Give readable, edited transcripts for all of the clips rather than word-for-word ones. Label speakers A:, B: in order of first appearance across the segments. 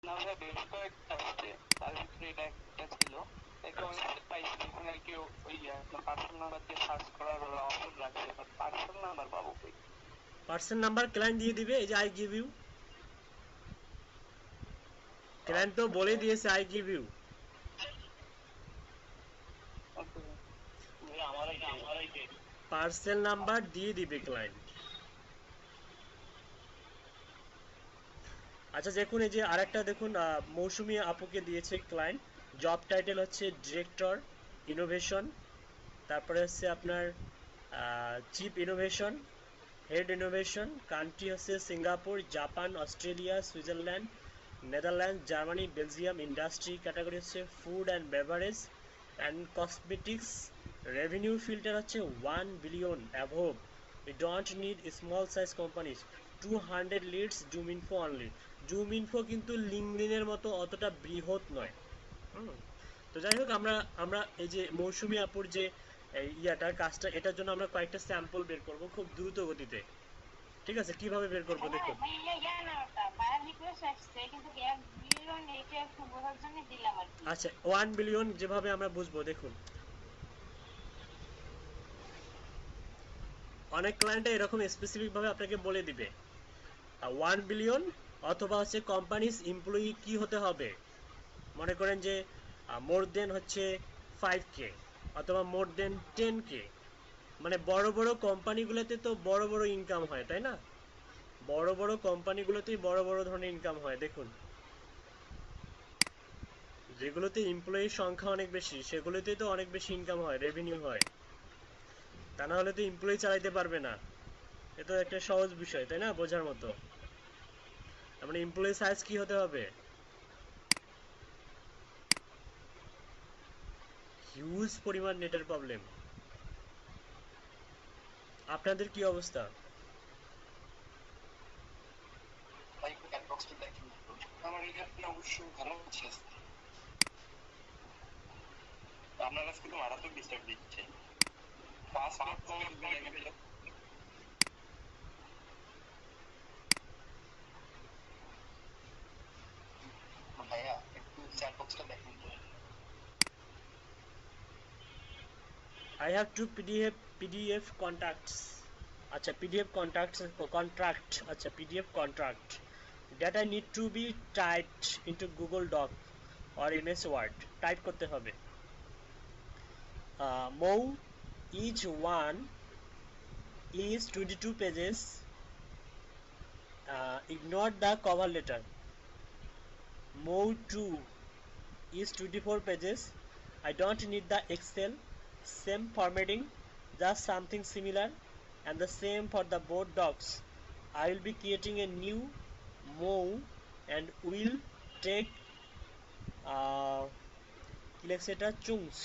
A: না ভাই বেশ কয়েকটা আছে, তার ভিতরে এটা একটা ছিল। একটা ওয়েবসাইট পাইছি যেখানে আর কি ওই আপনার পার্সেল নাম্বার দিয়ে সার্চ করার অপশন রাখছে, বাট পার্সেল নাম্বার পাবো কই?
B: পার্সেল নাম্বার ক্লায়েন্ট দিয়ে দিবে, এই যে আই গিভ ইউ, ক্লায়েন্ট তো বলে দিয়েছে আই গিভ ইউ।
A: ওকে ভাই, আমারই
B: পার্সেল নাম্বার দিয়ে দিবে ক্লায়েন্ট। আচ্ছা দেখুন, এই যে আরেকটা দেখুন, মৌসুমী আপুকে দিয়েছে ক্লায়েন্ট। জব টাইটেল হচ্ছে ডিরেক্টর ইনোভেশন, তারপরে হচ্ছে আপনার chief innovation, head innovation, country হচ্ছে Singapore, Japan, Australia, Switzerland, Netherland, Germany, Belgium. Industry category হচ্ছে food and beverage and cosmetics. Revenue filter হচ্ছে 1 billion above. We don't need small size companies. 200 leads, ZoomInfo only. ZoomInfo কিন্তু লিঙ্কডিনের মতো অতটা বৃহৎ নয়। হুম। তো যাই হোক, আমরা আমরা এই যে মৌসুমী আপুর যে এই ইয়াটার কাজটা, এটার জন্য আমরা কয়েকটা স্যাম্পল বের করব খুব দ্রুত গতিতে। ঠিক আছে, কিভাবে বের করব দেখুন। আচ্ছা, 1 বিলিয়ন যেভাবে আমরা বুঝবো দেখুন, অনেক ক্লায়েন্ট এরকম স্পেসিফিক ভাবে আপনাকে বলে দিবে 1 বিলিয়ন, অথবা হচ্ছে কোম্পানিজ এমপ্লয়ি কি হতে হবে, মনে করেন যে মোর দেন হচ্ছে 5K অথবা মোর দেন 10K। মানে বড় বড় কোম্পানিগুলোতে তো বড় বড় ইনকাম হয়, তাই না? বড় বড় কোম্পানিগুলোতেই বড় বড় ধরনের ইনকাম হয়। দেখুন, যেগুলোতে এমপ্লয়ির সংখ্যা অনেক বেশি সেগুলোতেই তো অনেক বেশি ইনকাম হয়, রেভিনিউ হয়। তা না হলে তো এমপ্লয়ি চালাইতে পারবে না। এ তো একটা সহজ বিষয়, তাই না, বোঝার মতো। মানে এমপ্লয়ি সাইজ কি হতে হবে? হিউজ পরিমাণ নেটের প্রবলেম। আপনাদের কি অবস্থা?
A: ভাই একটু চ্যাট বক্সটা দেখেন। আমার এখানে অবশ্য ভালো হচ্ছে, আপনার কাছে কিন্তু মারাত্মক ডিস্টার্ব দিচ্ছে। ফার্স্ট ডট কম দেখেন তো। ভাইয়া একটু চ্যাট বক্সটা দেখেন তো।
B: I have two PDF contacts. আচ্ছা, PDF contacts contract, আচ্ছা PDF contract that I need to be typed into Google Doc or MS Word, type করতে হবে। Mou, each one is 22 pages. Ignore the cover letter. Mou 2 is 24 pages. I don't need the Excel. Same formatting, just something similar, and the same for the board docs. I will be creating a new Mou and will take uh, chunks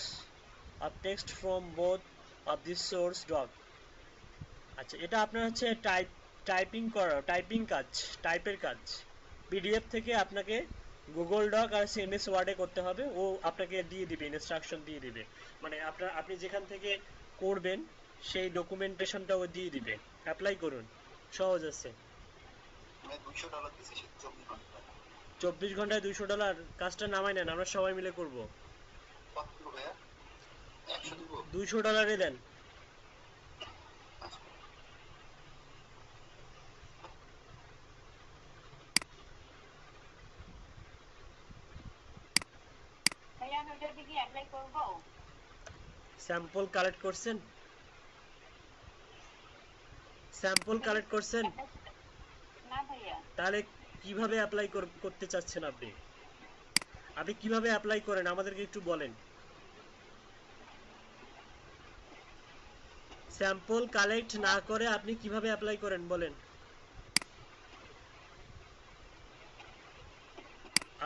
B: of text from both of the source doc. আচ্ছা, এটা আপনার হচ্ছে typing কাজ, টাইপের কাজ। PDF থেকে আপনাকে Google doc আর MS ওয়ার্ডে করতে হবে, ও আপনাকে দিয়ে দিবে, ইনস্ট্রাকশন দিয়ে দিবে। মানে আপনি যেখান থেকে করবেন সেই ডকুমেন্টেশনটা ও দিয়ে দিবে। অ্যাপ্লাই করুন, সহজ আছে।
A: $200 দিয়েছে 24 ঘন্টা।
B: 24 ঘন্টায় $200? কাজটা নামাই নেন, আমরা সবাই মিলে করব।
A: কত দিব ভাইয়া? 100 দিব?
B: $200 দেন।
A: ভাইয়া আমি ওটার দিকে অ্যাপ্লাই করব?
B: স্যাম্পল কালেক্ট করছেন? স্যাম্পল কালেক্ট করছেন?
A: না ভাইয়া।
B: তাহলে কিভাবে অ্যাপ্লাই করতে চাচ্ছেন আপনি? আপনি কিভাবে অ্যাপ্লাই করেন আমাদেরকে একটু বলেন। স্যাম্পল কালেক্ট না করে আপনি কিভাবে অ্যাপ্লাই করেন বলেন।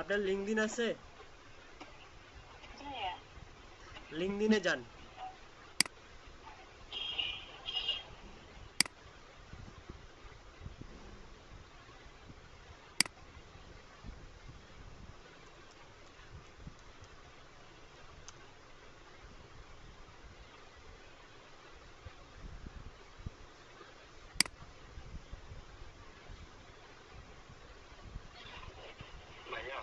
B: আপনার লিঙ্কডিন আছে? লিঙ্কডিনে যান।
A: ভাইয়া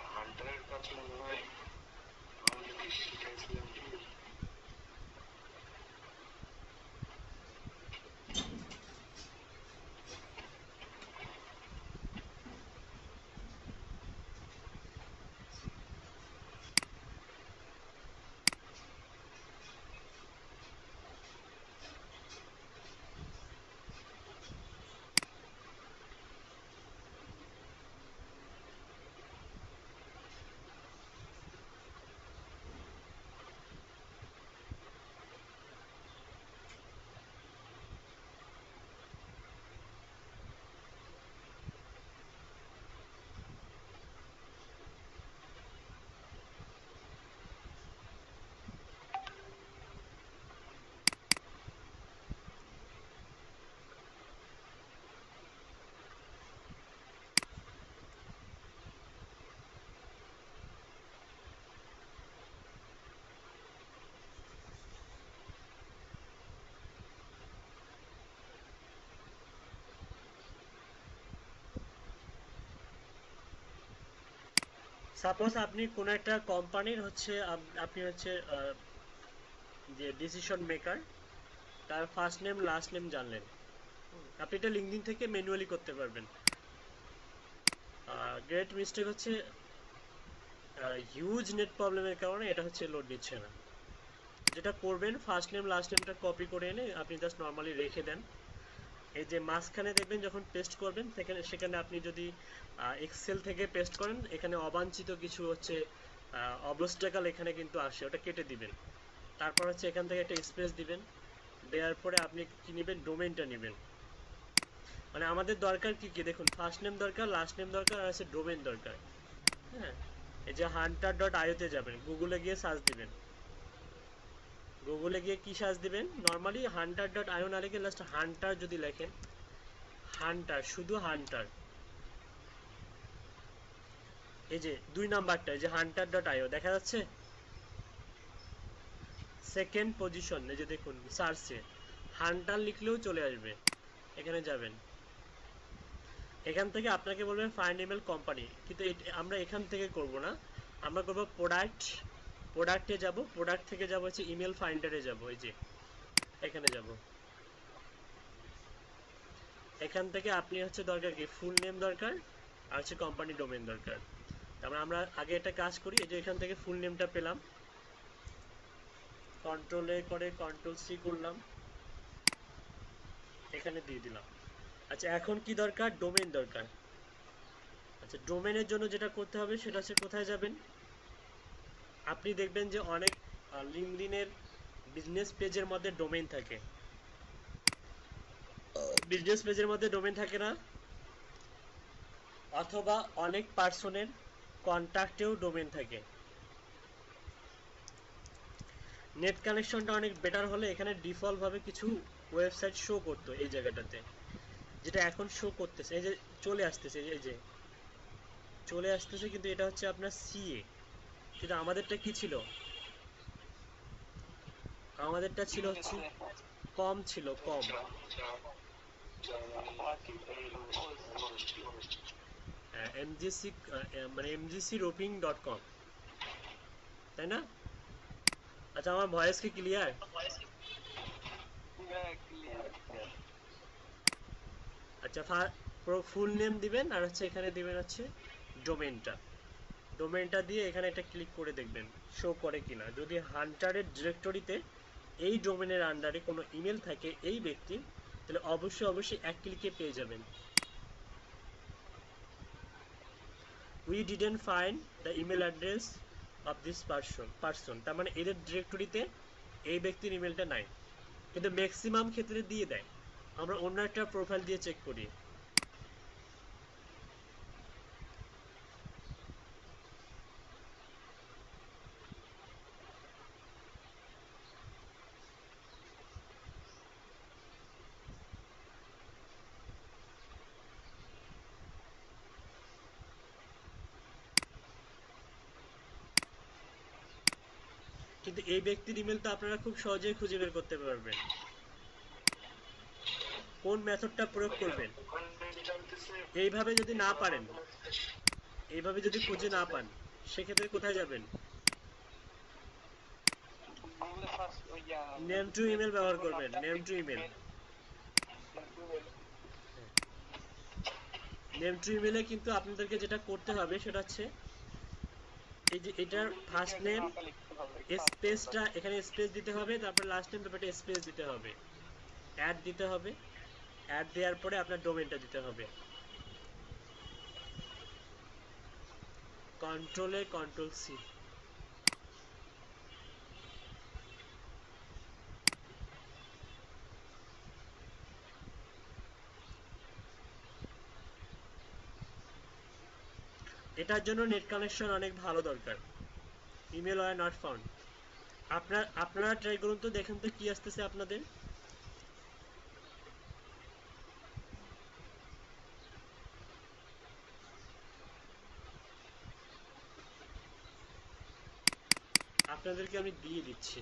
B: সাপোজ আপনি কোনো একটা কোম্পানির হচ্ছে আপনি হচ্ছে যে ডিসিশন মেকার, তার ফার্স্ট নেম লাস্ট নেম জানলেন, আপনি এটা লিঙ্কডিন থেকে ম্যানুয়ালি করতে পারবেন। গ্রেট মিস্টেক হচ্ছে হিউজ নেট প্রবলেমের কারণে এটা হচ্ছে লোড নিচ্ছে না। যেটা করবেন, ফার্স্ট নেম লাস্ট নেমটা কপি করে এনে আপনি জাস্ট নর্মালি রেখে দেন। এই যে মাঝখানে দেখবেন যখন পেস্ট করবেন সেখানে আপনি যদি এক্সেল থেকে পেস্ট করেন, এখানে অবাঞ্ছিত কিছু হচ্ছে অবস্টাকেল এখানে কিন্তু আসে, ওটা কেটে দিবেন। তারপর হচ্ছে এখান থেকে একটা স্পেস দিবেন, দেওয়ার পরে আপনি কি নেবেন, ডোমেইনটা নেবেন। মানে আমাদের দরকার কি কি দেখুন, ফার্স্ট নেম দরকার, লাস্ট নেম দরকার, আর আছে ডোমেইন দরকার। হ্যাঁ, এই যে hunter.io-তে যাবেন, গুগলে গিয়ে সার্চ দিবেন। গুগলে গিয়ে কি সার্চ দিবেন, নর্মালি hunter.io না লিখে লাস্ট হান্টার যদি লেখেন, হান্টার, শুধু হান্টার, এই যে 2 নাম্বারটা, এই যে hunter.io দেখা যাচ্ছে, সেকেন্ড পজিশন, এই যে দেখুন সার্চে হান্টার লিখলেও চলে আসবে। এখানে যাবেন, এখান থেকে আপনাকে বলবেন ফাইন্ড ইমেল কোম্পানি, কিন্তু আমরা এখান থেকে করব না, আমরা করব প্রোডাক্টে যাব, প্রোডাক্ট থেকে যাব হচ্ছে ইমেল ফাইন্ডারে যাব, এই যে এখানে যাব। এখান থেকে আপনি হচ্ছে দরকার কি, ফুল নেম দরকার, আর হচ্ছে কোম্পানি ডোমেন দরকার। তারপরে আমরা আগে একটা কাজ করি, এই যে এখান থেকে ফুল নেমটা পেলাম, কন্ট্রোল এ করে কন্ট্রোল সি করলাম, এখানে দিয়ে দিলাম। আচ্ছা, এখন কি দরকার, ডোমেন দরকার। আচ্ছা, ডোমেনের জন্য যেটা করতে হবে সেটা হচ্ছে কোথায় যাবেন, আপনি দেখবেন যে অনেক লিঙ্কডইনের বিজনেস পেজের মধ্যে ডোমেইন থাকে, বিজনেস পেজের মধ্যে ডোমেইন থাকে না, অথবা অনেক পার্সনের কন্ট্যাক্টেও ডোমেইন থাকে। নেট কানেকশনটা অনেক বেটার হলে এখানে ডিফল্ট ভাবে কিছু ওয়েবসাইট শো করতো এই জায়গাটাতে, যেটা এখন শো করতেছে, এই যে চলে আসতেছে, এই যে চলে আসতেছে, কিন্তু এটা হচ্ছে আপনার সিএ, কিন্তু আমাদেরটা কি ছিল, আমাদেরটা ছিল হচ্ছে কম, ছিল কম। এমজিসি, মানে mgcroping.com, তাই না? আচ্ছা, আমার ভয়েস কি ক্লিয়ার? আচ্ছা, ফুল নেম দিবেন, আর হচ্ছে এখানে দিবেন হচ্ছে ডোমেনটা, ডোমেনটা দিয়ে এখানে একটা ক্লিক করে দেখবেন শো করে কিনা। যদি হান্টারের ডিরেক্টরিতে এই ডোমেনের আন্ডারে কোনো ইমেল থাকে এই ব্যক্তির, তাহলে অবশ্যই অবশ্যই এক ক্লিকে পেয়ে যাবেন। We didn't find the email address of this person, তার মানে এদের ডিরেক্টরিতে এই ব্যক্তির ইমেলটা নাই, কিন্তু ম্যাক্সিমাম ক্ষেত্রে দিয়ে দেয়। আমরা অন্য একটা প্রোফাইল দিয়ে চেক করি। কিন্তু এই ব্যক্তির ইমেল তো আপনারা খুব সহজেই খুঁজে বের করতে পারবেন। কোন মেথডটা প্রয়োগ করবেন, এইভাবে যদি না পারেন, এইভাবে যদি খুঁজে না পান, সেক্ষেত্রে কোথায় যাবেন?
A: গুগলে সার্চ
B: নেম টু ইমেল ব্যবহার করবেন, name to email. Name to ইমেলে কিন্তু আপনাদেরকে যেটা করতে হবে সেটা হচ্ছে এই যে এটার ফার্স্ট নেম স্পেসটা এখানে স্পেস দিতে হবে, তারপর লাস্ট নেম ব্যাপারটা স্পেস দিতে হবে, অ্যাড দিতে হবে, অ্যাড দেওয়ার পরে আপনার ডোমেনটা দিতে হবে। কন্ট্রোলে কন্ট্রোল সি। এটার জন্য নেট কানেকশন অনেক ভালো দরকার। Email were not found. আপনারা ট্রাই করুন তো, দেখেন তো কি আসতেছে আপনাদের। আপনাদেরকে আমি দিয়ে দিচ্ছি।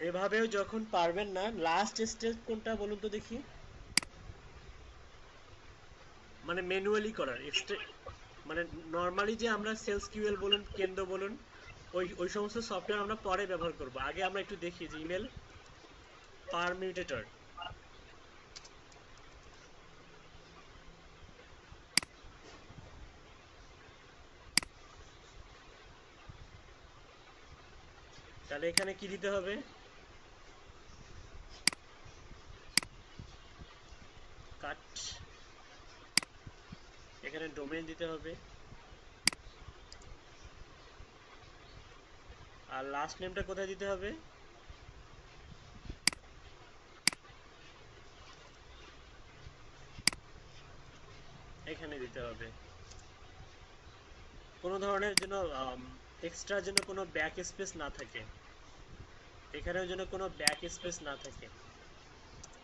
B: এভাবেও যখন পারবেন না, লাস্ট স্টেপ কোনটা বলুন তো দেখি, মানে ম্যানুয়ালি করার মানে নর্মালি যে আমরা সেলস কিউএল বলুন, কেন্দ্র বলুন, ওই সমস্ত সফটওয়্যার আমরা পরে ব্যবহার করব। আগে আমরা একটু দেখি যে ইমেল পারমিউটেটর। তাহলে এখানে কি দিতে হবে? কাট, এখানে ডোমেইন দিতে হবে, আর লাস্ট নেমটা কোথায় দিতে হবে? এখানে দিতে হবে। কোনো ধরনের যেন এক্সট্রা যেন কোনো ব্যাক স্পেস না থাকে, এখানেও যেন কোনো ব্যাক স্পেস না থাকে।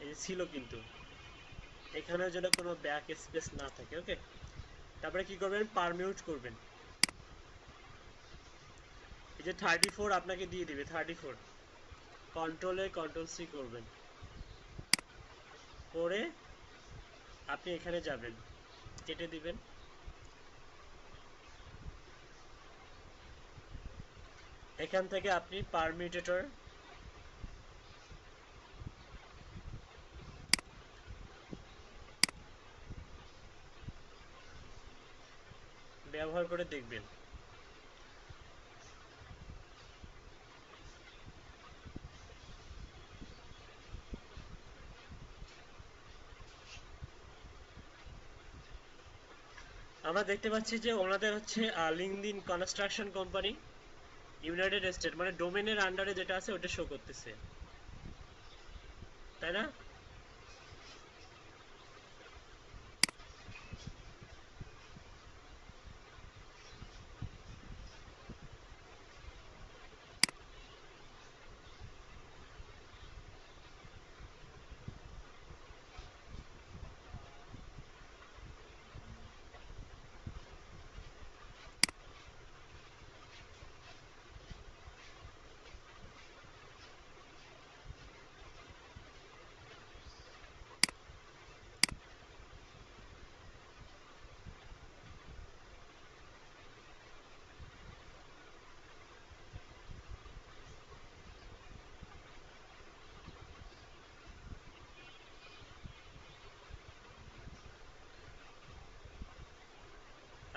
B: এই ছিল কিন্তু, এখানেও যেন কোনো ব্যাক স্পেস না থাকে। ওকে, তারপরে কি করবেন? পারমিউট করবেন। এই যে 34 আপনাকে দিয়ে দিবে, 34 কন্ট্রোলে কন্ট্রোল সি করবেন, করে আপনি এখানে যাবেন, কেটে দিবেন। এখান থেকে আপনি পারমিউটেটর ব্যবহার করে দেখবেন। আমরা দেখতে পাচ্ছি যে ওনাদের হচ্ছে LinkedIn construction company United state, মানে ডোমেনের আন্ডারে যেটা আছে ওটা শো করতেছে, তাই না?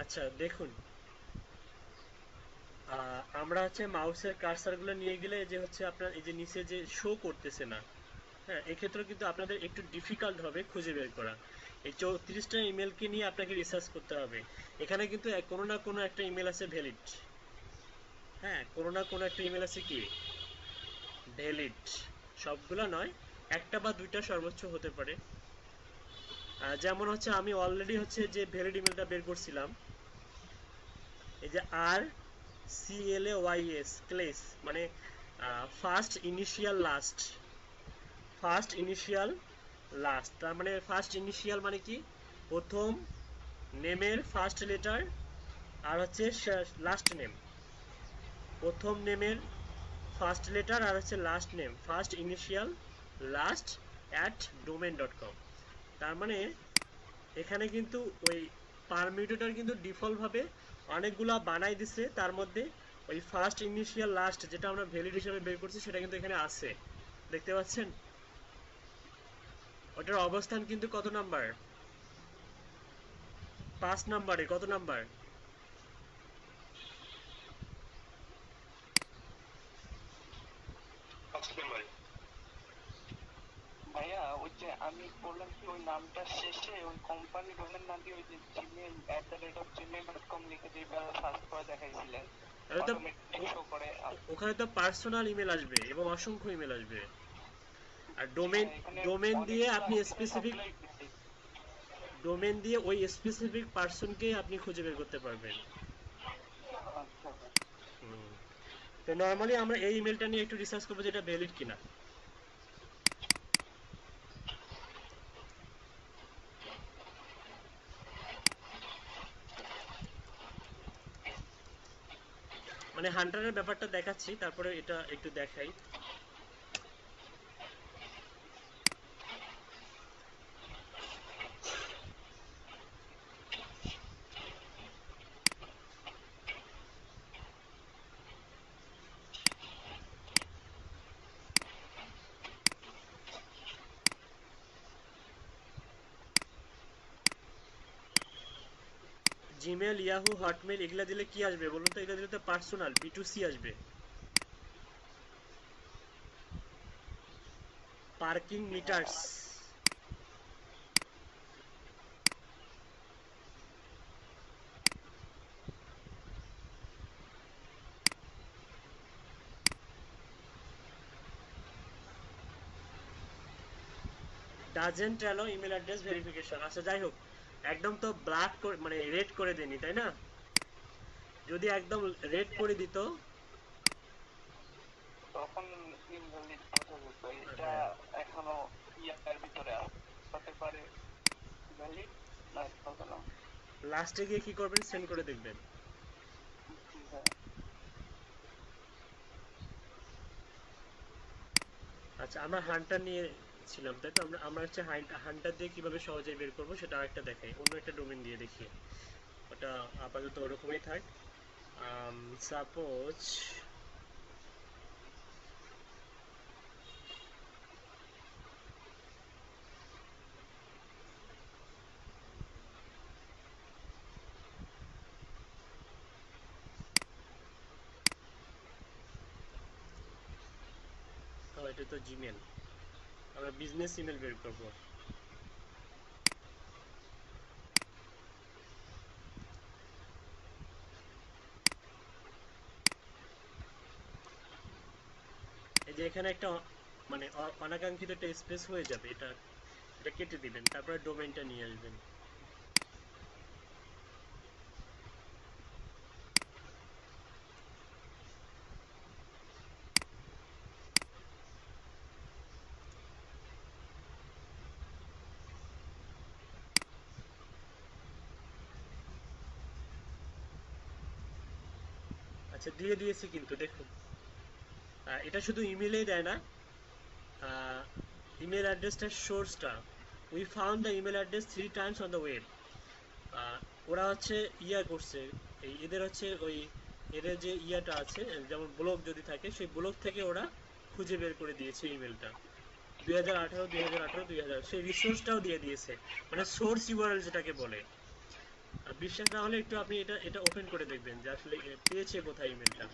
B: আচ্ছা দেখুন, আমরা হচ্ছে মাউসের কার্সারগুলো নিয়ে গেলে যে হচ্ছে আপনার এই যে নিচে যে শো করতেছে না, হ্যাঁ, এক্ষেত্রে কিন্তু আপনাদের একটু ডিফিকাল্ট হবে খুঁজে বের করা। এই 34টা ইমেলকে নিয়ে আপনাকে রিসার্চ করতে হবে। এখানে কিন্তু কোনো না কোনো একটা ইমেল আছে ভ্যালিড, হ্যাঁ, কোনো না কোনো একটা ইমেল আছে কি ভ্যালিড, সবগুলো নয়, একটা বা দুইটা সর্বোচ্চ হতে পারে। যেমন হচ্ছে আমি অলরেডি হচ্ছে যে ভ্যালিড ইমেলটা বের করছিলাম, এই যে আর CLAYS ক্লেস, মানে first initial last, first initial last, তার মানে ফার্স্ট ইনিশিয়াল মানে কি, প্রথম নেমের ফার্স্ট লেটার, আর হচ্ছে লাস্ট নেম, প্রথম নেমের ফার্স্ট লেটার আর হচ্ছে last name, first initial last @domain.com। তার মানে এখানে কিন্তু ওই পারমিউটেটর কিন্তু ডিফল্ট ভাবে অনেকগুলা বানাই দিছে, তার মধ্যে ওই ফার্স্ট ইনিশিয়াল লাস্ট যেটা আমরা ভ্যালিড হিসেবে বের করছি সেটা কিন্তু এখানে আছে, দেখতে পাচ্ছেন? ওটার অবস্থান কিন্তু কত নাম্বার? 5 নাম্বারে। কত নাম্বার?
A: ভাইয়া ওই যে আমি বললাম কি ওই নামটার শেষে ওই কোম্পানি ডোমেন না দিয়ে ওই যে gmail@gmail.com লিখে যে সার্চ করে দেখাইছিলেন
B: তাহলে তো
A: অটোমেটিক শো করে।
B: ওখানে তো পার্সোনাল ইমেল আসবে এবং অসংখ্য ইমেল আসবে। আর ডোমেন,
A: হ্যাঁ, এখানে
B: ডোমেন দিয়ে
A: অনেকগুলো
B: আপনি
A: আসছে
B: স্পেসিফিক
A: সবগুলোই valid।
B: ডোমেন দিয়ে ওই স্পেসিফিক পার্সনকেই আপনি খুঁজে বের করতে পারবেন।
A: আচ্ছা ভাই।
B: হুম। তো নর্মালি আমরা এই ইমেলটা নিয়ে একটু রিসার্চ করবো যেটা ভ্যালিড কিনা। মানে হান্টারের ব্যাপারটা দেখাচ্ছি, তারপরে এটা একটু দেখাই। জিমেল, ইয়াহু, হটমেল এগুলা দিলে কি আসবে বলুন তো? এগুলা দিলে তো পার্সোনাল B2C আসবে। Parking meters. Doesn't allow email address verification. আচ্ছা যাই হোক, একদম তো ব্ল্যাক মানে রেড করে দেনি, তাই না? যদি একদম রেড করে দিত।
A: তখন ইনভ্যালিড বোঝা যেত এটা
B: হ্যাঁ,
A: এখনো ইয়ার ভিতরে হতে পারে ভ্যালিড না হবে না।
B: লাস্টে গিয়ে কি করবেন? সেন্ড করে দেখবেন।
A: হ্যাঁ,
B: আচ্ছা, আমরা হান্টার নিয়ে ছিলাম, তাই তো? আমরা আমরা হচ্ছে হান্টার দিয়ে কিভাবে সহজে বের করবো সেটা আরেকটা দেখাই, অন্য একটা ডোমেন দিয়ে দেখি। ওটা আপাতত ওরকমই থাক। সাপোজ এটা তো জিমেল, আমরা বিজনেস ইমেল বের করবো। এই যে এখানে একটা মানে অনাকাঙ্ক্ষিত একটা স্পেস হয়ে যাবে, এটা এটা কেটে দিবেন, তারপরে ডোমেইনটা নিয়ে আসবেন। আচ্ছা, দিয়ে দিয়েছি কিন্তু দেখুন। এটা শুধু ইমেলেই দেয় না, ইমেল অ্যাড্রেসটার সোর্সটা, we found the email address 3 Times on the web. ওরা হচ্ছে ইয়া করছে, এদের হচ্ছে ওই এদের যে ইয়াটা আছে, যেমন ব্লগ যদি থাকে সেই ব্লগ থেকে ওরা খুঁজে বের করে দিয়েছে ইমেলটা। 2018, 2018, 2000 সেই রিসোর্সটাও দিয়ে দিয়েছে, মানে সোর্স ইউআরএল যেটাকে বলে। আর বিশ্বাস না হলে একটু আপনি এটা এটা ওপেন করে দেখবেন যে আসলে পেয়েছে কোথায় ইমেলটা।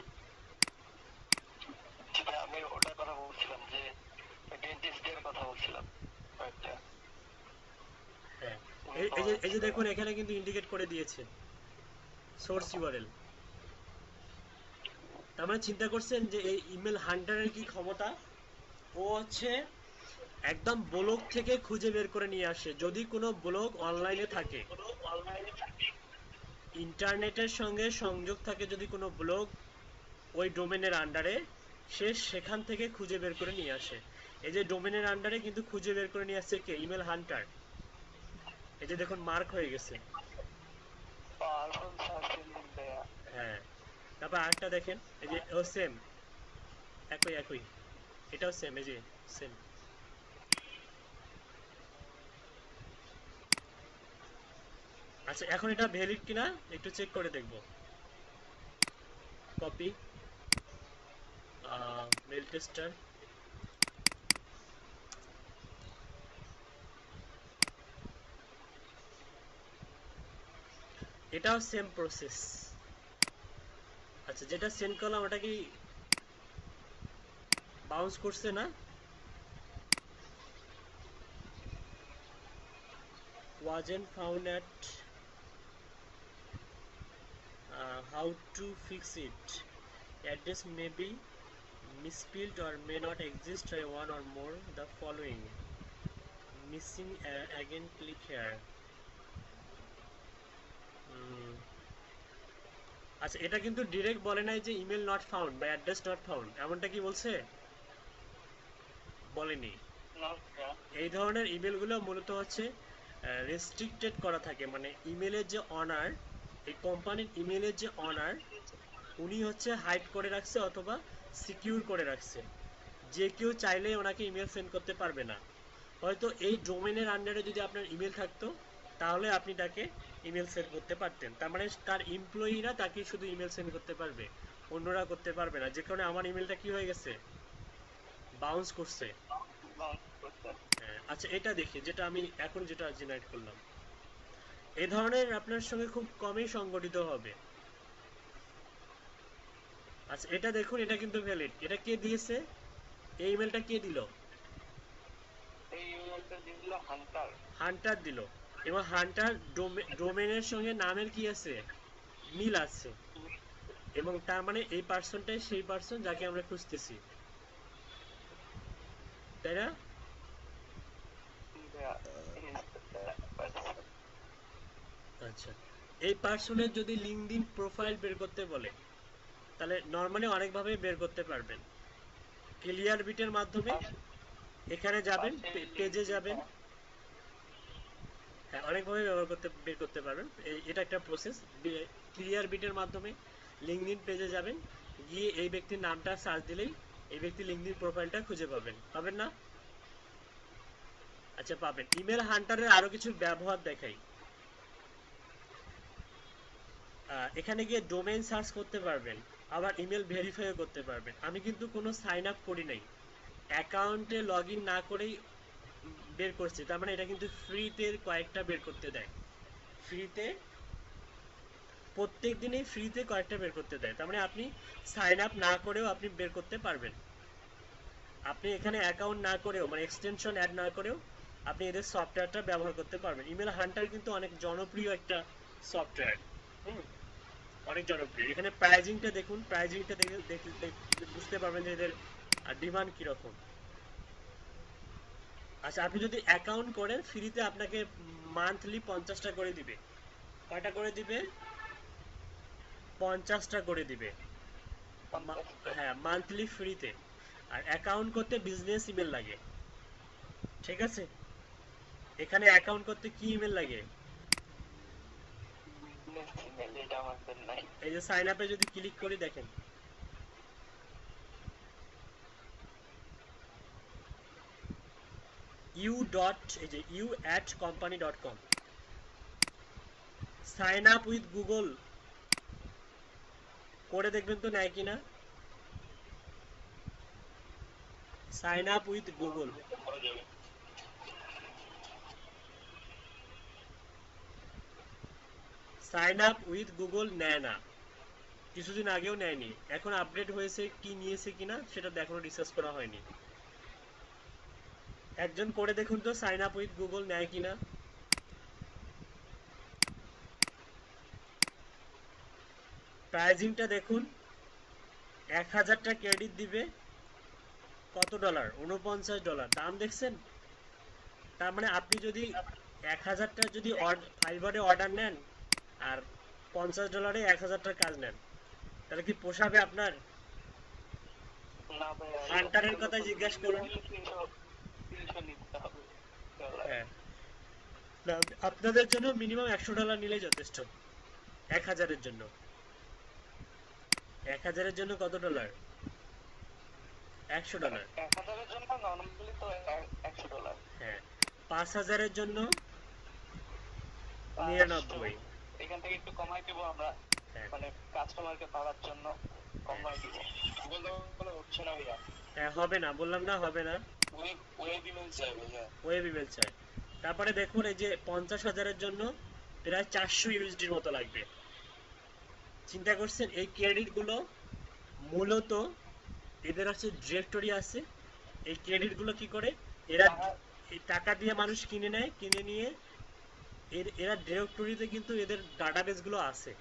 A: আমি ওটার কথা বলছিলাম যে ডেন্টিস্টের কথা বলছিলাম একটা।
B: হ্যাঁ,
A: উনি
B: এই যে
A: পাওয়া
B: দেখুন এখানে কিন্তু ইন্ডিকেট করে দিয়েছে সোর্স ইউআরএল। তার মানে চিন্তা করছেন যে এই ইমেল হান্টারের কি ক্ষমতা? ও হচ্ছে একদম ব্লগ থেকে খুঁজে বের করে নিয়ে আসে, যদি কোনো ব্লগ অনলাইনে থাকে, ইন্টারনেটের সঙ্গে সংযোগ থাকে, যদি কোনো ব্লগ ওই ডোমেনের আন্ডারে, সে সেখান থেকে খুঁজে বের করে নিয়ে আসে। এই যে ডোমেনের আন্ডারে কিন্তু খুঁজে বের করে নিয়ে আসছে কে? Email Hunter. এই যে দেখুন মার্ক হয়ে গেছে।
A: পাওয়ারফুল সার্চ ইঞ্জিন দেয়া।
B: হ্যাঁ, তারপর আরেকটা দেখেন, এই যে ও সেম একই একই, এটাও সেম, এই যে সেম। আচ্ছা এখন এটা ভ্যালিড কিনা একটু চেক করে দেখব। কপি মেল টেস্টার, এটাও সেম প্রসেস। আচ্ছা যেটা সেন্ড করলাম ওটা কি বাউন্স করছে না? wasn't found at how to fix it, address may be misspelled or may not exist one or more the following missing again click here. আচ্ছা এটা কিন্তু ডিরেক্ট বলে নাই যে ইমেল নট ফাউন্ড বা অ্যাড্রেস নট ফাউন্ড, এমনটা কি বলছে? বলেনি। এই ধরনের ইমেলগুলো মূলত হচ্ছে রেস্ট্রিক্টেড করা থাকে, মানে ইমেলের যে অনার, এই কোম্পানির ইমেলের যে অনার উনি হচ্ছে হাইড করে রাখছে অথবা সিকিউর করে রাখছে, যে কেউ চাইলে ওনাকে ইমেল সেন্ড করতে পারবে না। হয়তো এই ডোমেনের আন্ডারে যদি আপনার ইমেল থাকতো তাহলে আপনি তাকে ইমেল সেন্ড করতে পারতেন, তার মানে তার এমপ্লয়িরা তাকে শুধু ইমেল সেন্ড করতে পারবে, অন্যরা করতে পারবে না, যে কারণে আমার ইমেলটা কি হয়ে গেছে, বাউন্স করছে। আচ্ছা এটা দেখি যেটা আমি এখন যেটা জেনারেট করলাম, এই ধরনের আপনার সঙ্গে খুব কমই সংগঠিত হবে। আচ্ছা এটা দেখুন, এটা কিন্তু ভ্যালিড। এটা কে দিয়েছে, এই ইমেলটা কে দিল?
A: এই ইমেলটা দিল হান্টার।
B: হান্টার দিল, এবং হান্টার ডোমেনের সঙ্গে নামের কি আছে, মিল আছে, এবং তার মানে এই পার্সনটাই সেই পার্সন যাকে আমরা খুঁজতেছি, তাই না? আচ্ছা এই পার্সনের যদি লিঙ্কডইন প্রোফাইল বের করতে বলে তাহলে নরমালি অনেকভাবে বের করতে পারবেন। ক্লিয়ার বিটের মাধ্যমে এখানে যাবেন, পেজে যাবেন, হ্যাঁ অনেকভাবে ব্যবহার করতে বের করতে পারবেন, এটা একটা প্রসেস। ক্লিয়ার বিটের মাধ্যমে লিঙ্কডইন পেজে যাবেন, গিয়ে এই ব্যক্তির নামটা সার্চ দিলেই এই ব্যক্তির লিঙ্কডইন প্রোফাইলটা খুঁজে পাবেন, পাবেন না? আচ্ছা পাবেন। ইমেল হান্টারের আরো কিছু ব্যবহার দেখাই। এখানে গিয়ে ডোমেইন সার্চ করতে পারবেন, আবার ইমেল ভেরিফাইও করতে পারবেন। আমি কিন্তু কোনো সাইন আপ করি নাই, অ্যাকাউন্টে লগ ইন না করেই বের করছি, তার মানে এটা কিন্তু ফ্রিতে কয়েকটা বের করতে দেয়, ফ্রিতে প্রত্যেক দিনই ফ্রিতে কয়েকটা বের করতে দেয়, তার মানে আপনি সাইন আপ না করেও আপনি বের করতে পারবেন। আপনি এখানে অ্যাকাউন্ট না করেও, মানে এক্সটেনশন অ্যাড না করেও আপনি এদের সফটওয়্যারটা ব্যবহার করতে পারবেন। ইমেল হান্টার কিন্তু অনেক জনপ্রিয় একটা সফটওয়্যার, অনেক জনপ্রিয়। এখানে প্রাইজিংটা দেখুন, প্রাইজিংটা দেখে বুঝতে পারবেন যে এদের ডিমান্ড কিরকম। আচ্ছা আপনি যদি অ্যাকাউন্ট করেন ফ্রিতে আপনাকে মান্থলি 50টা করে দিবে। কয়টা করে দিবে? 50টা করে দিবে, হ্যাঁ মান্থলি ফ্রিতে। আর অ্যাকাউন্ট করতে বিজনেস ইমেল লাগে, ঠিক আছে? এখানে অ্যাকাউন্ট করতে কি ইমেল লাগে? এই যে সাইন আপে যদি ক্লিক করি দেখেন, u@company.com, sign up with Google করে দেখবেন তো নেয় কিনা। Sign up with Google, sign up with Google নেয় না, কিছুদিন আগেও নেয়নি, এখন আপডেট হয়েছে কি নিয়েছে কিনা সেটা এখনো রিসার্চ করা হয়নি। একজন করে দেখুন তো সাইন আপ উইথ গুগল নেয় কিনা। প্রাইজিংটা দেখুন, 1000টা ক্রেডিট দিবে, কত ডলার? $49। দাম দেখছেন? তার মানে আপনি যদি 1000টা যদি ফাইবারে অর্ডার নেন আর $50 1000টার কাজ নেন, তাহলে কি পোষাবে আপনার? হান্টারের কথা জিজ্ঞাসা করুন। হ্যাঁ আপনাদের জন্য মিনিমাম $100 নিলেই যথেষ্ট 1000-এর জন্য। 1000-এর জন্য কত ডলার? $100।
A: 1000-এর জন্য নরমালি তো $100।
B: হ্যাঁ, 5000-এর জন্য
A: 500।
B: 99।
A: এখান থেকে একটু কমাই দিব আমরা,
B: হ্যাঁ
A: মানে কাস্টমারকে পাওয়ার জন্য
B: হ্যাঁ
A: কমাই দিব। বলতে হচ্ছে না ভাইয়া,
B: হ্যাঁ, হবে না, বললাম না হবে না।
A: ওয়েব ইমেল চাই ভাইয়া।
B: ওয়েব ইমেল চাই। তারপরে দেখুন এই যে 50,000-এর জন্য প্রায় 400 ইউএসডির মতো লাগবে। চিন্তা করছেন এই ক্রেডিট গুলো মূলত এদের আছে ডিরেক্টরি আছে, এই ক্রেডিট গুলো কি করে এরা এই টাকা দিয়ে মানুষ কিনে নেয়, কিনে নিয়ে এরা ডিরেক্টরিতে কিন্তু এদের ডাটাবেস গুলো আছে।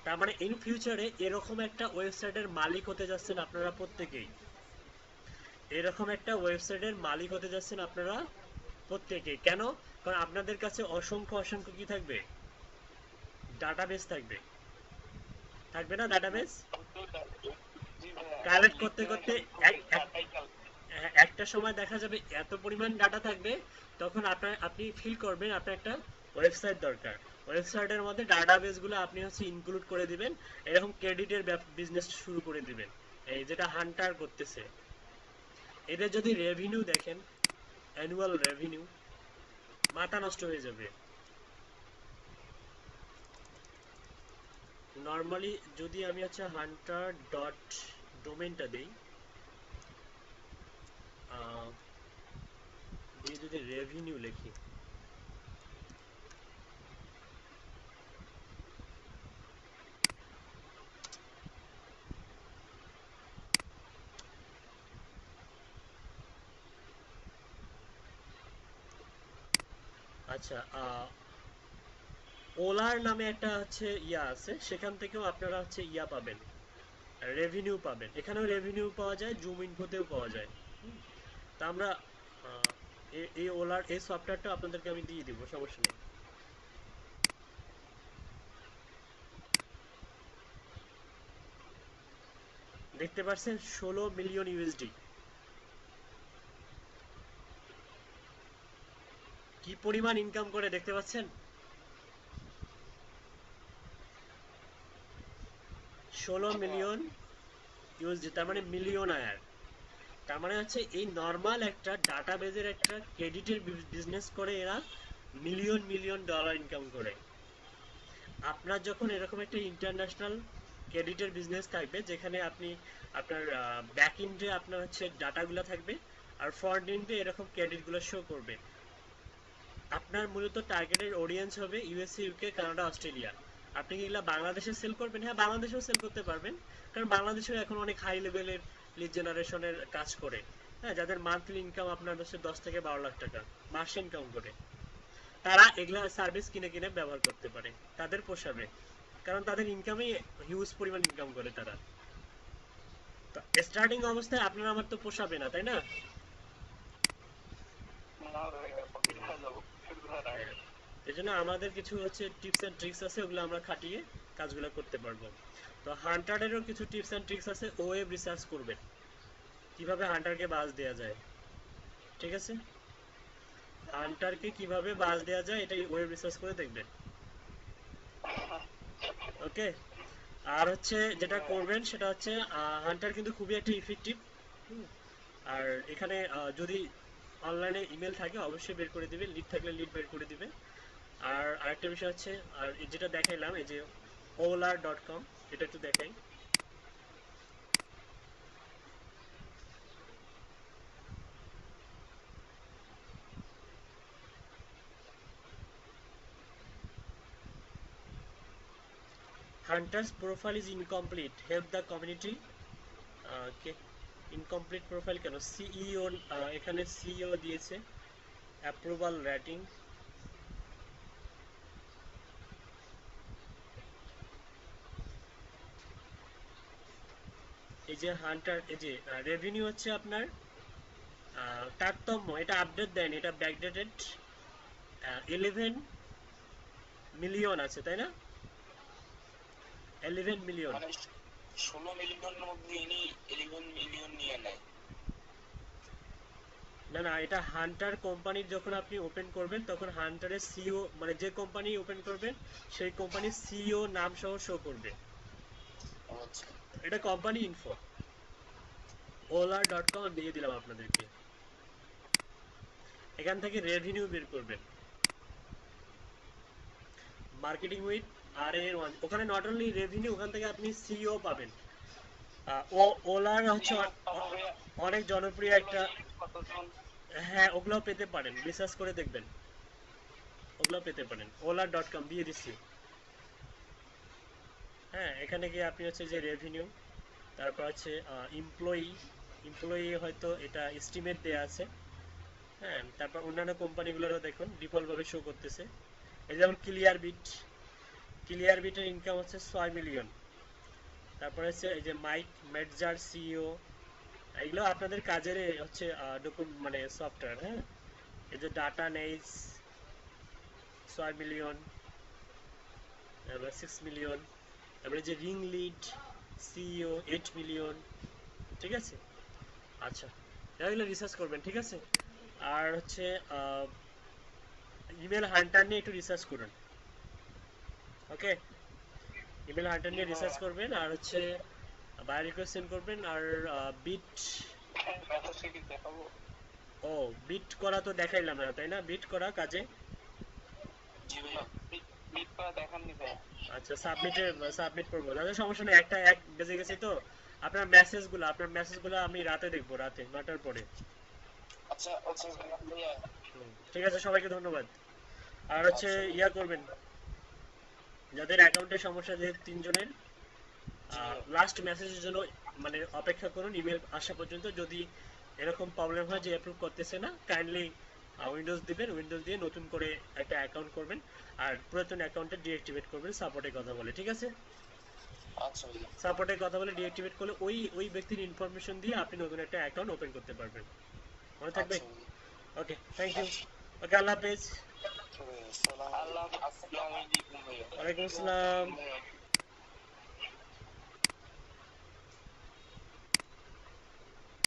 B: তার মানে ইন ফিউচারে এরকম একটা ওয়েবসাইটের মালিক হতে যাচ্ছেন আপনারা প্রত্যেকেই। এরকম একটা ওয়েবসাইটের মালিক হতে যাচ্ছেন আপনারা প্রত্যেকেই। কেন? কারণ আপনাদের কাছে অসংখ্য অসংখ্য কি থাকবে, ডাটাবেস থাকবে। থাকবে না ডাটাবেস?
A: জি ভাইয়া,
B: কালেক্ট করতে
A: লিখতে
B: করতে একটা সময় দেখা যাবে এত পরিমাণ ডাটা থাকবে, তখন আপনি ফিল করবেন আপনার একটা ওয়েবসাইট দরকার। ওয়েবসাইটের মধ্যে ডাটাবেস গুলো আপনি হচ্ছে ইনক্লুড করে দিবেন, এরকম ক্রেডিটের বিজনেস শুরু করে দিবেন। এই যেটা হান্টার করতেছে, এদের যদি রেভিনিউ দেখেন, অ্যানুয়াল রেভিনিউ, মাথা নষ্ট হয়ে যাবে। নর্মালি যদি আমি হচ্ছে হান্টার ডট ডোমেনটা দিই, দিয়ে যদি রেভিনিউ লিখি, আচ্ছা ওলার নামে একটা হচ্ছে ইয়া আছে, সেখান থেকেও আপনারা হচ্ছে ইয়া পাবেন, রেভিনিউ পাবেন। এখানেও রেভিনিউ পাওয়া যায়, জুম ইনফোতেও পাওয়া যায়। তা আমরা এই ওলার এই সফটওয়্যারটা আপনাদেরকে আমি দিয়ে দিব, সমস্যা নেই। দেখতে পাচ্ছেন 16 মিলিয়ন ইউএসডি, কি পরিমাণ ইনকাম করে দেখতে পাচ্ছেন? 16 মিলিয়ন ইউএসডি, তার মানে মিলিয়ন আয়ার। তার মানে হচ্ছে এই নর্মাল একটা ডাটাবেজের একটা ক্রেডিটের বিজনেস করে এরা মিলিয়ন মিলিয়ন ডলার ইনকাম করে। আপনার যখন এরকম একটা ইন্টারন্যাশনাল ক্রেডিটের বিজনেস থাকবে, যেখানে আপনি আপনার ব্যাক এন্ডে আপনার হচ্ছে ডাটাগুলো থাকবে, আর ফ্রন্ট এন্ডে এরকম ক্রেডিটগুলো শো করবে, আপনার মূলত টার্গেটের অডিয়েন্স হবে ইউএসএ, ইউকে, কানাডা, অস্ট্রেলিয়া। আপনি কি এগুলা বাংলাদেশে সেল করবেন? হ্যাঁ, বাংলাদেশেও সেল করতে পারবেন, কারণ বাংলাদেশেও এখন অনেক হাই লেভেলের লিড জেনারেশনের কাজ করে। হ্যাঁ, যাদের মান্থলি ইনকাম আপনার হচ্ছে 10 থেকে 12 লাখ টাকা মাসে ইনকাম করে, তারা এগুলা সার্ভিস কিনে কিনে ব্যবহার করতে পারে, তাদের পোষাবে, কারণ তাদের ইনকামে হিউজ পরিমাণ ইনকাম করে তারা। তো স্টার্টিং অবস্থায় আপনার আমার তো পোষাবে না, তাই না?
A: না ভাইয়া, কোথায় যাবো,
B: হ্যাঁ, এই জন্য আমাদের কিছু হচ্ছে টিপস এন্ড ট্রিক্স আছে, ওগুলো আমরা খাটিয়ে কাজগুলো করতে পারবো। তো হান্টারেরও কিছু টিপস এন্ড ট্রিক্স আছে, ওয়েব রিসার্চ করবেন কিভাবে হান্টারকে বাজ দেওয়া যায়। ঠিক আছে, হান্টারকে কিভাবে বাজ দেওয়া যায় এটা ওয়েব রিসার্চ করে দেখবেন। ওকে, আর হচ্ছে যেটা করবেন সেটা হচ্ছে হান্টার কিন্তু খুবই একটা ইফেক্টিভ। আর এখানে যদি অনলাইনে ইমেল থাকে অবশ্যই বের করে দিবে, লিড থাকলে লিড বের করে দিবে। আর আরেকটা বিষয় হচ্ছে, আর যেটা দেখাইলাম এই যে olar.com, এটা একটু দেখাই। Hunters profile is incomplete, help the community. K incomplete profile কেন? সিইও, এখানে সিইও দিয়েছে, অ্যাপ্রুভাল রেটিং। এই যে হান্টার, এই যে রেভিনিউ হচ্ছে আপনার তারতম্য, এটা আপডেট দেন, এটা ব্যাকডেটেড। 11 মিলিয়ন আছে, তাই না? 11 মিলিয়ন।
A: মানে 16 মিলিয়নের মধ্যে ইনি 11 মিলিয়ন নিয়ে নেয়।
B: না না, এটা হান্টার কোম্পানির যখন আপনি ওপেন করবেন তখন হান্টারের সিইও, মানে যে কোম্পানি ওপেন করবেন সেই কোম্পানির সিইও নাম সহ শো করবে।
A: আচ্ছা,
B: এটা কোম্পানি ইনফো। ola.com দিয়ে দিলাম আপনাদেরকে। এখান থেকে রেভিনিউ বের করবেন, মার্কেটিং উইথ RAN1, ওখানে নট অনলি রেভিনিউ, ওখান থেকে আপনি সিও পাবেন। ও ওলার হচ্ছে অনেক জনপ্রিয় একটা, হ্যাঁ ওগুলো পেতে পারেন, রিসার্চ করে দেখবেন, ওগুলো পেতে পারেন। ola.com দিয়ে দিচ্ছি। হ্যাঁ এখানে গিয়ে আপনি হচ্ছে যে রেভিনিউ, তারপর হচ্ছে এমপ্লয়ি হয়তো এটা এস্টিমেট দেওয়া আছে। হ্যাঁ তারপর অন্যান্য কোম্পানিগুলোরও দেখুন ডিফল্টভাবে শো করতেছে। এই যেমন ক্লিয়ার বিটের ইনকাম হচ্ছে 6 মিলিয়ন। তারপর হচ্ছে এই যে মাইক মেডজার সিইও, এগুলো আপনাদের কাজের হচ্ছে মানে সফটওয়্যার। হ্যাঁ এই যে ডাটা নেইস 6 মিলিয়ন, তারপর 6 মিলিয়ন, তারপরে যে রিং লিড সিইও 8 মিলিয়ন। ঠিক আছে, আচ্ছা এগুলো রিসার্চ করবেন, ঠিক আছে। আর হচ্ছে ইমেল হান্টার নিয়ে একটু রিসার্চ করুন, ওকে। ইমেল হান্টার নিয়ে রিসার্চ করবেন, আর হচ্ছে বায়ো রিকোয়েস্ট সেন্ড করবেন, আর বিট, ও বিট করা তো দেখাইলাম না তাই না, বিট করা কাজে। আচ্ছা সাবমিট করবো, তাহলে সমস্যা নেই, এক বেজে গেছে তো। আপনার মেসেজগুলো আমি রাতে দেখবো, রাতে 9টার পরে। ঠিক আছে, সবাইকে ধন্যবাদ। আর হচ্ছে ইয়া করবেন, যাদের অ্যাকাউন্টের সমস্যা, যে 3 জনের লাস্ট মেসেজের জন্য মানে অপেক্ষা করুন ইমেল আসা পর্যন্ত। যদি এরকম প্রবলেম হয় যে অ্যাপ্রুভ করতেছে না, কাইন্ডলি উইন্ডোজ দিবেন, উইন্ডোজ দিয়ে নতুন করে একটা অ্যাকাউন্ট করবেন, আর পুরাতন অ্যাকাউন্টটা ডিঅ্যাক্টিভেট করবেন সাপোর্টের কথা বলে, ঠিক আছে। সাপোর্টের কথা বলে ডিঅ্যাক্টিভেট করলে ওই ব্যক্তির ইনফরমেশন দিয়ে আপনি নতুন একটা অ্যাকাউন্ট ওপেন করতে পারবেন, মনে থাকবে। ওকে, থ্যাংক ইউ। ওকে, আল্লাহ হাফেজ। ওয়ালাইকুম আসসালাম।